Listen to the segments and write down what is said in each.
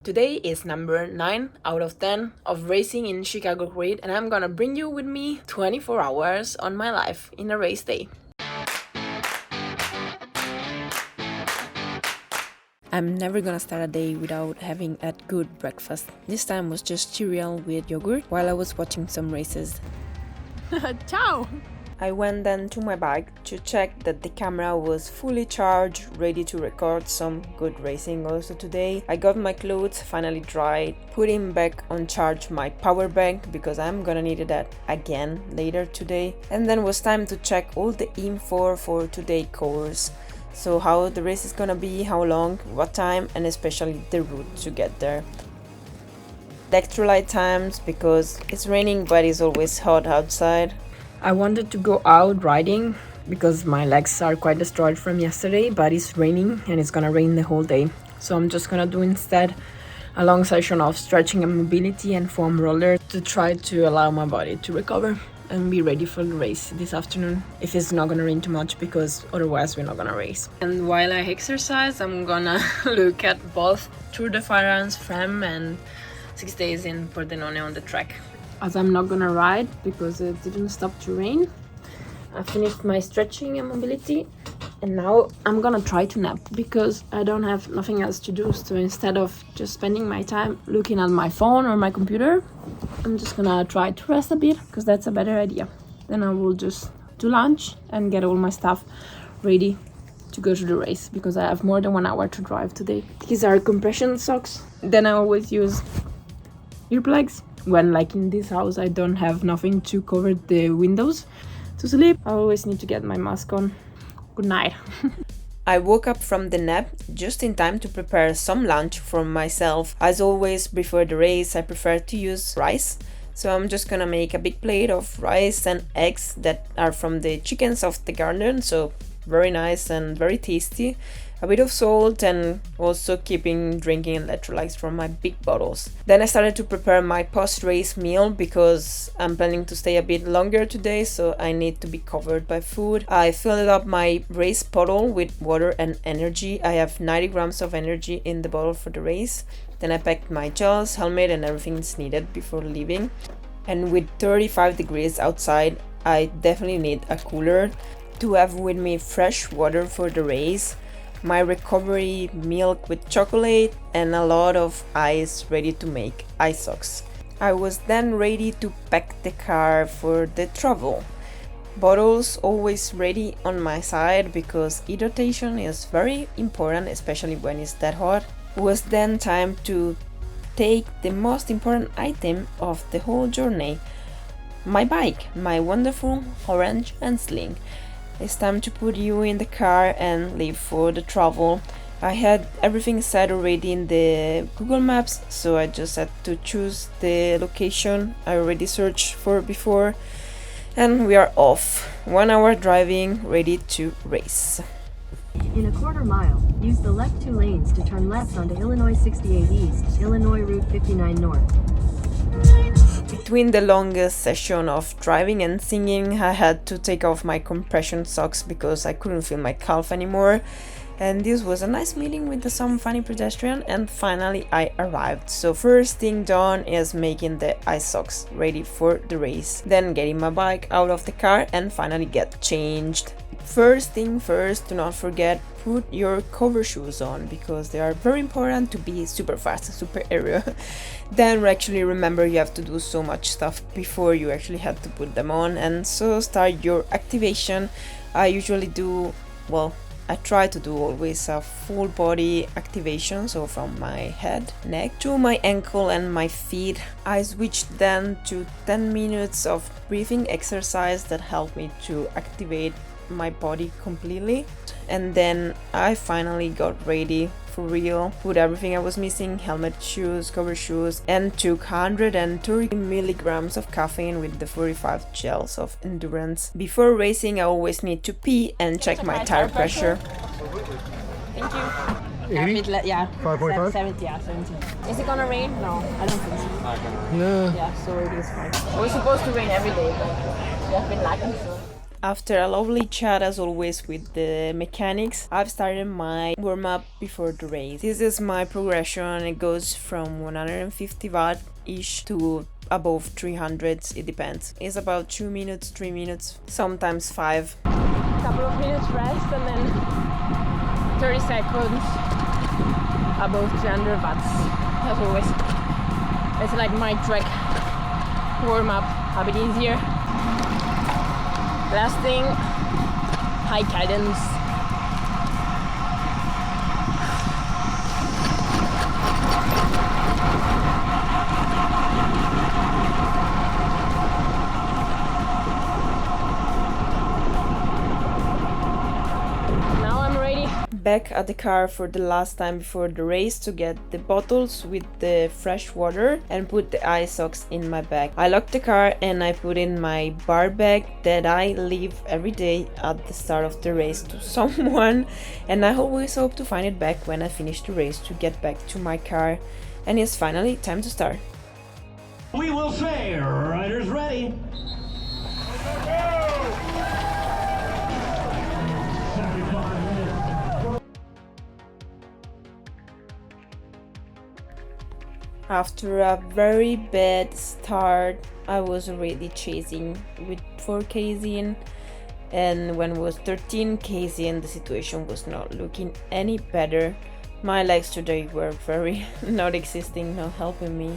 Today is number 9 out of 10 of racing in Chicago Grid, and I'm gonna bring you with me 24 hours on my life in a race day. I'm never gonna start a day without having a good breakfast. This time was just cereal with yogurt while I was watching some races. Ciao! I went then to my bike to check that the camera was fully charged, ready to record some good racing also today. I got my clothes finally dried, putting back on charge my power bank because I'm gonna need that again later today. And then was time to check all the info for today's course. So how the race is gonna be, how long, what time, and especially the route to get there. Electrolyte times because it's raining but it's always hot outside. I wanted to go out riding because my legs are quite destroyed from yesterday, but it's raining and it's gonna rain the whole day. So I'm just gonna do instead a long session of stretching and mobility and foam roller to try to allow my body to recover and be ready for the race this afternoon if it's not gonna rain too much, because otherwise we're not gonna race. And while I exercise, I'm gonna look at both Tour de France Femme and 6 days in Pordenone on the track. As I'm not gonna ride because it didn't stop to rain, I finished my stretching and mobility, and now I'm gonna try to nap because I don't have nothing else to do. So instead of just spending my time looking at my phone or my computer, I'm just gonna try to rest a bit because that's a better idea. Then I will just do lunch and get all my stuff ready to go to the race because I have more than 1 hour to drive today. These are compression socks. Then I always use earplugs when, like in this house, I don't have nothing to cover the windows to sleep. I always need to get my mask on. Good night. I woke up from the nap just in time to prepare some lunch for myself. As always, before the race, I prefer to use rice. So I'm just gonna make a big plate of rice and eggs that are from the chickens of the garden. So very nice and very tasty. A bit of salt, and also keeping drinking electrolytes from my big bottles. Then I started to prepare my post-race meal because I'm planning to stay a bit longer today, so I need to be covered by food. I filled up my race bottle with water and energy. I have 90 grams of energy in the bottle for the race. Then I packed my gels, helmet, and everything that's needed before leaving. And with 35 degrees outside, I definitely need a cooler to have with me fresh water for the race, my recovery milk with chocolate, and a lot of ice ready to make ice socks. I was then ready to pack the car for the travel. Bottles always ready on my side because hydration is very important, especially when it's that hot. It was then time to take the most important item of the whole journey, my bike, my wonderful orange and sling. It's time to put you in the car and leave for the travel. I had everything set already in the Google Maps, so I just had to choose the location I already searched for before, and we are off. 1 hour driving, ready to race. In a quarter mile, use the left 2 lanes to turn left onto Illinois 68 East, Illinois Route 59 North. Between the longest session of driving and singing, I had to take off my compression socks because I couldn't feel my calf anymore. And this was a nice meeting with some funny pedestrian, and finally I arrived. So first thing done is making the ice socks ready for the race. Then getting my bike out of the car and finally get changed. First thing first, do not forget, put your cover shoes on because they are very important to be super fast, super aerial. Then actually remember you have to do so much stuff before you actually have to put them on, and so start your activation. I usually do, I try to do always a full body activation, so from my head, neck to my ankle and my feet. I switched then to 10 minutes of breathing exercise that helped me to activate my body completely. And then I finally got ready for real, put everything I was missing, helmet, shoes, cover shoes, and took 130 milligrams of caffeine with the 45 gels of endurance. Before racing I always need to pee and check my tire pressure. Thank you. 80? Yeah. 5.5? 70, yeah, 70. Is it gonna rain? No, I don't think so. No. Yeah, so it is fine. It was supposed to rain every day, but we have been lacking, so. After a lovely chat as always with the mechanics, I've started my warm-up before the race. This is my progression. It goes from 150 watt-ish to above 300, it depends. It's about 2 minutes, 3 minutes, sometimes 5. Couple of minutes rest and then 30 seconds above 300 watts, as always. It's like my track warm-up, a bit easier. Last thing, high cadence. Now I'm ready. Back at the car for the last time before the race to get the bottles with the fresh water and put the ice socks in my bag. I locked the car and I put in my bar bag that I leave every day at the start of the race to someone, and I always hope to find it back when I finish the race to get back to my car. And it's finally time to start. We will say, riders ready. After a very bad start, I was already chasing with 4 k's in, and when it was 13 k's in, the situation was not looking any better. My legs today were very not existing, not helping me.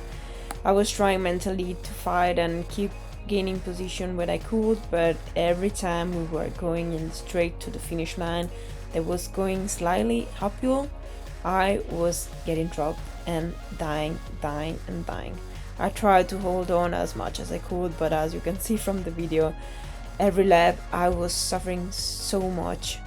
I was trying mentally to fight and keep gaining position when I could, but every time we were going in straight to the finish line that was going slightly uphill, I was getting dropped and dying. I tried to hold on as much as I could, but as you can see from the video, every lap I was suffering so much.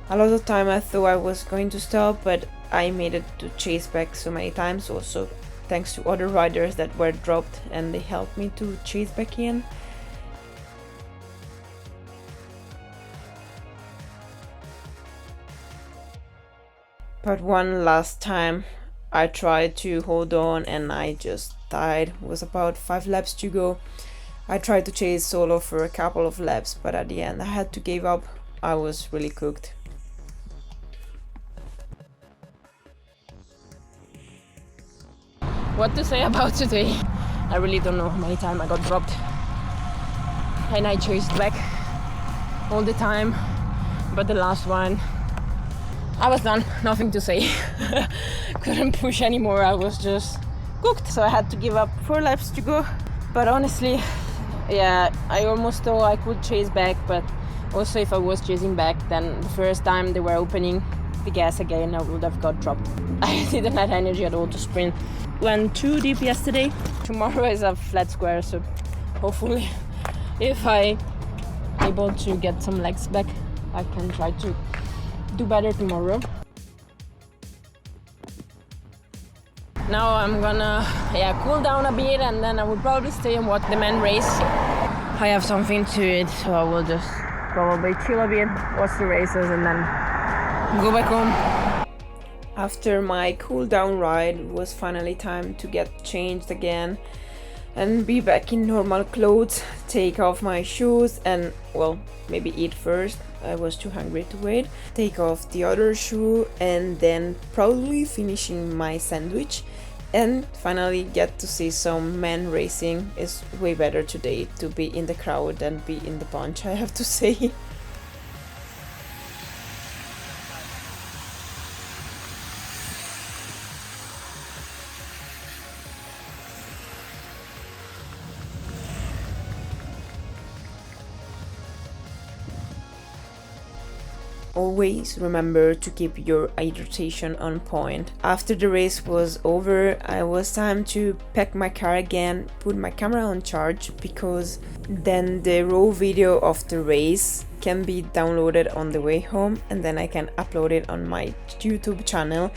A lot of time I thought I was going to stop, but I made it to chase back so many times, also thanks to other riders that were dropped and they helped me to chase back in. But one last time I tried to hold on and I just died. It was about 5 laps to go. I tried to chase solo for a couple of laps, but at the end I had to give up. I was really cooked. What to say about today? I really don't know how many times I got dropped. And I chased back all the time, but the last one I was done, nothing to say. Couldn't push anymore, I was just cooked. So I had to give up 4 laps to go. But honestly, yeah, I almost thought I could chase back, but also if I was chasing back, then the first time they were opening the gas again, I would have got dropped. I didn't have energy at all to sprint. Went too deep yesterday. Tomorrow is a flat square, so hopefully if I able to get some legs back, I can try to do better tomorrow. Now I'm gonna cool down a bit and then I will probably stay and watch the men race. I have something to eat, so I will just probably chill a bit, watch the races and then go back home. After my cool down ride, it was finally time to get changed again and be back in normal clothes, take off my shoes and, well, maybe eat first. I was too hungry to wait. Take off the other shoe and then probably finishing my sandwich and finally get to see some men racing. Is way better today to be in the crowd than be in the bunch, I have to say. Always remember to keep your hydration on point. After the race was over, it was time to pack my car again, put my camera on charge, because then the raw video of the race can be downloaded on the way home and then I can upload it on my YouTube channel.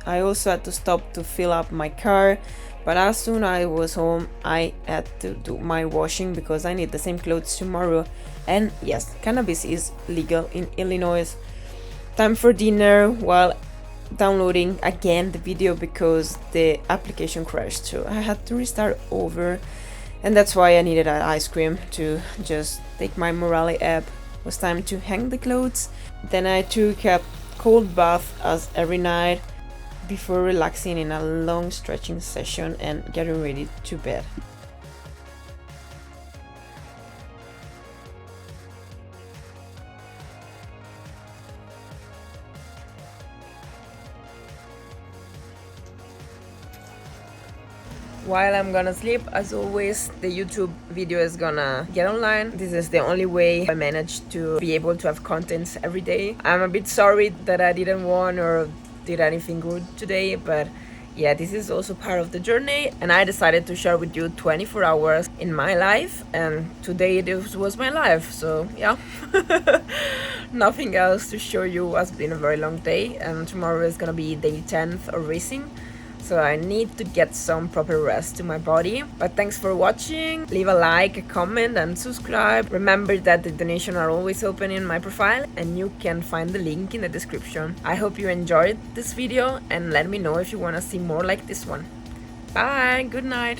I also had to stop to fill up my car, but as soon as I was home I had to do my washing because I need the same clothes tomorrow. And yes, cannabis is legal in Illinois. Time for dinner while downloading again the video because the application crashed, so I had to restart over And that's why I needed an ice cream to just take my morale up. It was time to hang the clothes. Then I took a cold bath as every night before relaxing in a long stretching session and getting ready to bed. While I'm gonna sleep, as always, the YouTube video is gonna get online. This is the only way I managed to be able to have content every day. I'm a bit sorry that I didn't want or did anything good today, but yeah, this is also part of the journey, and I decided to share with you 24 hours in my life, and today this was my life, so yeah. Nothing else to show you. Has been a very long day, and tomorrow is gonna be day 10th of racing. So I need to get some proper rest to my body. But thanks for watching. Leave a like, a comment and subscribe. Remember that the donations are always open in my profile and you can find the link in the description. I hope you enjoyed this video and let me know if you want to see more like this one. Bye, good night.